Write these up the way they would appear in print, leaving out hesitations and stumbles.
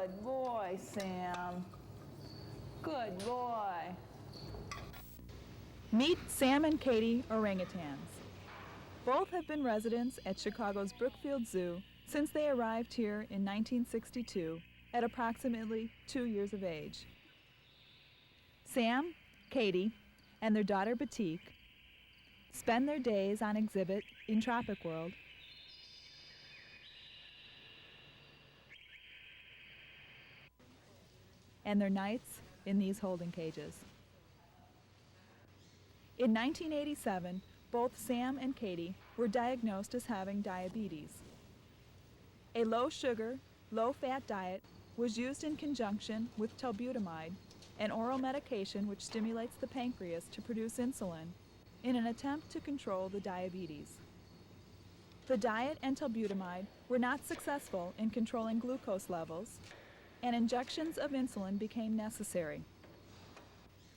Good boy, Sam. Good boy. Meet Sam and Katie orangutans. Both have been residents at Chicago's Brookfield Zoo since they arrived here in 1962 at approximately 2 years of age. Sam, Katie, and their daughter Batik spend their days on exhibit in Tropic World and their nights in these holding cages. In 1987, both Sam and Katie were diagnosed as having diabetes. A low-sugar, low-fat diet was used in conjunction with tolbutamide, an oral medication which stimulates the pancreas to produce insulin, in an attempt to control the diabetes. The diet and tolbutamide were not successful in controlling glucose levels, and injections of insulin became necessary.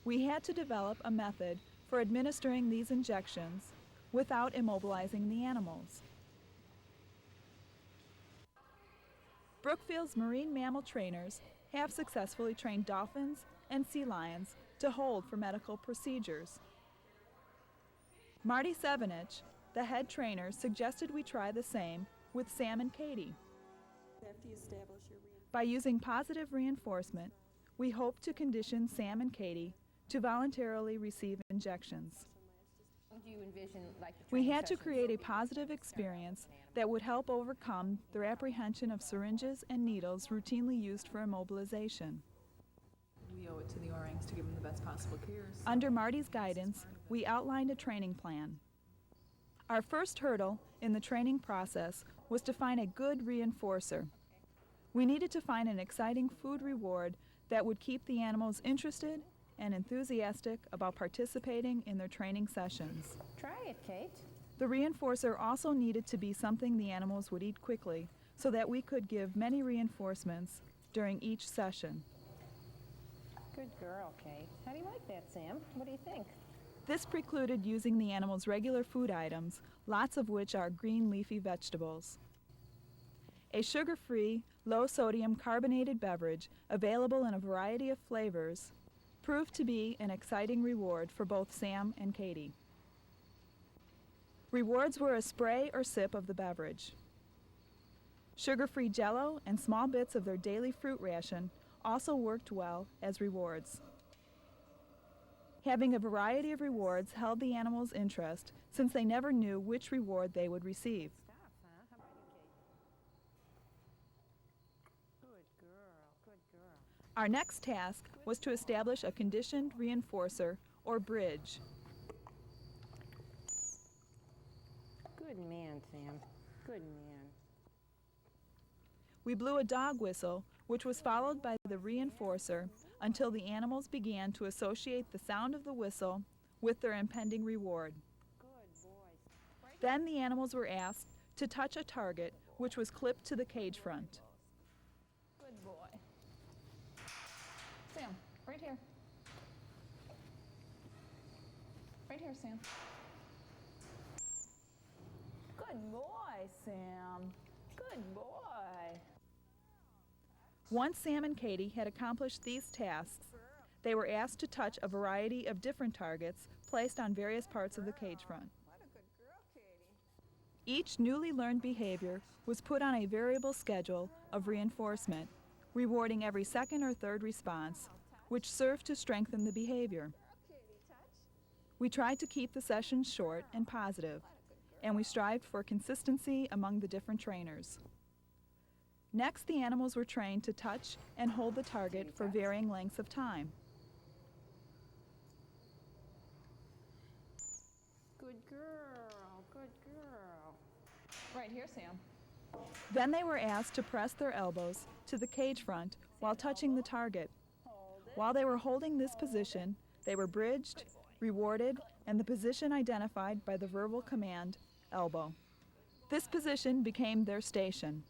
We had to develop a method for administering these injections without immobilizing the animals. Brookfield's marine mammal trainers have successfully trained dolphins and sea lions to hold for medical procedures. Marty Sevenich, the head trainer, suggested we try the same with Sam and Katie. By using positive reinforcement, we hope to condition Sam and Katie to voluntarily receive injections. We had to create a positive experience that would help overcome their apprehension of syringes and needles routinely used for immobilization. We owe it to the orangs to give them the best possible care. Under Marty's guidance, we outlined a training plan. Our first hurdle in the training process was to find a good reinforcer. We needed to find an exciting food reward that would keep the animals interested and enthusiastic about participating in their training sessions. Try it, Kate. The reinforcer also needed to be something the animals would eat quickly so that we could give many reinforcements during each session. Good girl, Kate. How do you like that, Sam? What do you think? This precluded using the animals' regular food items, lots of which are green leafy vegetables. A sugar-free, low-sodium carbonated beverage available in a variety of flavors proved to be an exciting reward for both Sam and Katie. Rewards were a spray or sip of the beverage. Sugar-free Jell-O and small bits of their daily fruit ration also worked well as rewards. Having a variety of rewards held the animals' interest since they never knew which reward they would receive. Stop, huh? How about you, Kate? Good girl, good girl. Our next task was to establish a conditioned reinforcer, or bridge. Good man, Sam. Good man. We blew a dog whistle, which was followed by the reinforcer until the animals began to associate the sound of the whistle with their impending reward. Good boy. Then the animals were asked to touch a target which was clipped to the cage front. Good boy. Sam, right here. Right here, Sam. Good boy, Sam. Good boy. Once Sam and Katie had accomplished these tasks, they were asked to touch a variety of different targets placed on various parts of the cage front. What a good girl, Katie. Each newly learned behavior was put on a variable schedule of reinforcement, rewarding every second or third response, which served to strengthen the behavior. Girl, Katie, touch. We tried to keep the sessions short and positive, and we strived for consistency among the different trainers. Next, the animals were trained to touch and hold the target for varying lengths of time. Good girl, good girl. Right here, Sam. Then they were asked to press their elbows to the cage front while touching the target. While they were holding this position, they were bridged, rewarded, and the position identified by the verbal command, elbow. This position became their station.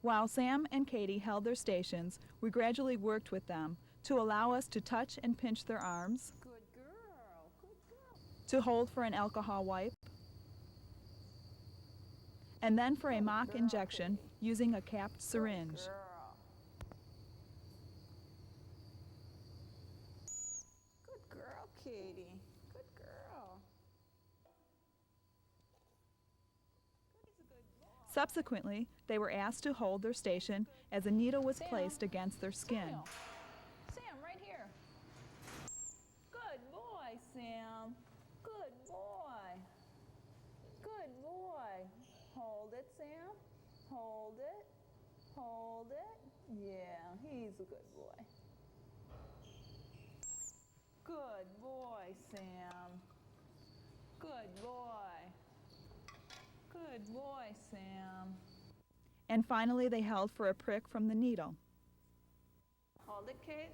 While Sam and Katie held their stations, we gradually worked with them to allow us to touch and pinch their arms, Good girl, good girl. to hold for an alcohol wipe, and then for a mock injection using a capped syringe. Girl. Subsequently, they were asked to hold their station as a needle was placed against their skin. Samuel. Sam, right here. Good boy, Sam. Good boy. Good boy. Hold it, Sam. Hold it. Hold it. Yeah, he's a good boy. Good boy, Sam. Good boy. Good boy, Sam. And finally, they held for a prick from the needle. Hold it, Kate.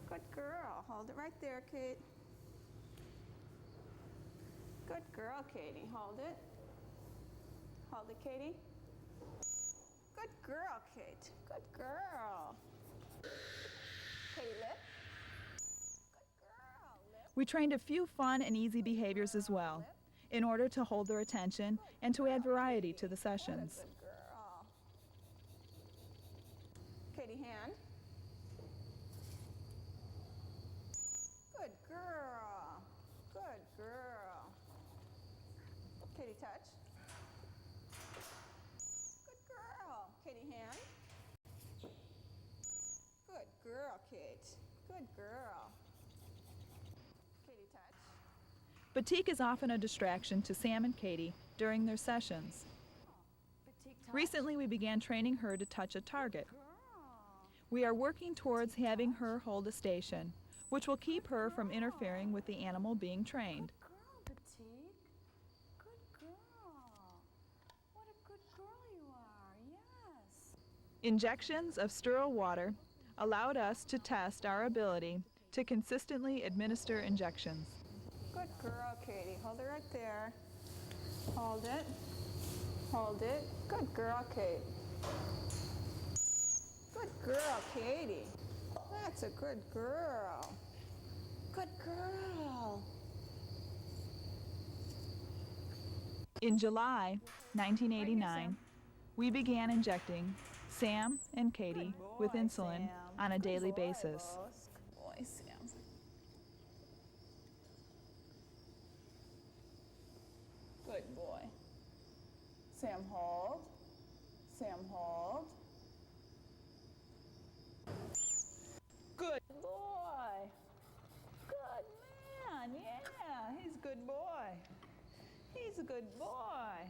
Good girl. Hold it right there, Kate. Good girl, Katie. Hold it. Hold it, Katie. Good girl, Kate. Good girl. Katie, lip. Good girl, lip. We trained a few fun and easy behaviors as well, in order to hold their attention and to add variety to the sessions. Good girl. Katie, hand. Good girl. Good girl. Katie, touch. Good girl. Katie, hand. Good girl, Kate. Good girl. Katie, touch. Batik is often a distraction to Sam and Katie during their sessions. Recently, we began training her to touch a target. We are working towards having her hold a station, which will keep her from interfering with the animal being trained. Good girl, Batik. Good girl. What a good girl you are, yes. Injections of sterile water allowed us to test our ability to consistently administer injections. Good girl, Katie. Hold it right there. Hold it. Hold it. Good girl, Kate. Good girl, Katie. That's a good girl. Good girl. In July 1989, we began injecting Sam and Katie with insulin on a daily basis. Good boy, Sam. Good boy. Sam, hold. Sam, hold. Good boy. Good man. Yeah, he's a good boy. He's a good boy.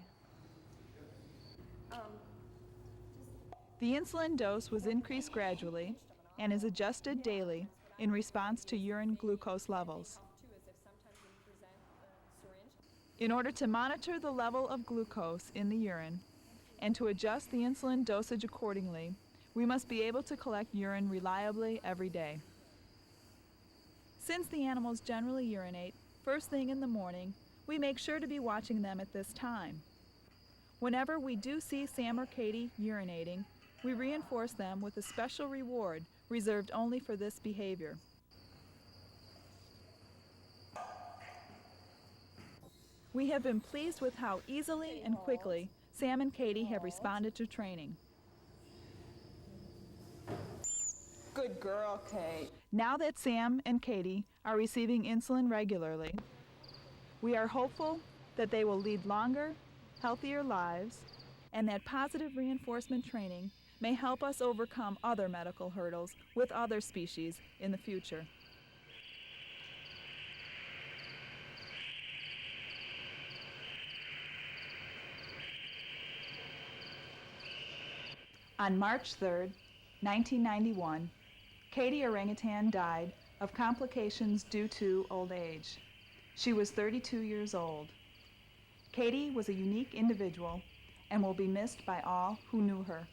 The insulin dose was increased gradually and is adjusted daily in response to urine glucose levels. In order to monitor the level of glucose in the urine and to adjust the insulin dosage accordingly, we must be able to collect urine reliably every day. Since the animals generally urinate first thing in the morning, we make sure to be watching them at this time. Whenever we do see Sam or Katie urinating, we reinforce them with a special reward reserved only for this behavior. We have been pleased with how easily and quickly Sam and Katie have responded to training. Good girl, Kate. Now that Sam and Katie are receiving insulin regularly, we are hopeful that they will lead longer, healthier lives, and that positive reinforcement training may help us overcome other medical hurdles with other species in the future. On March 3, 1991, Katie Orangutan died of complications due to old age. She was 32 years old. Katie was a unique individual and will be missed by all who knew her.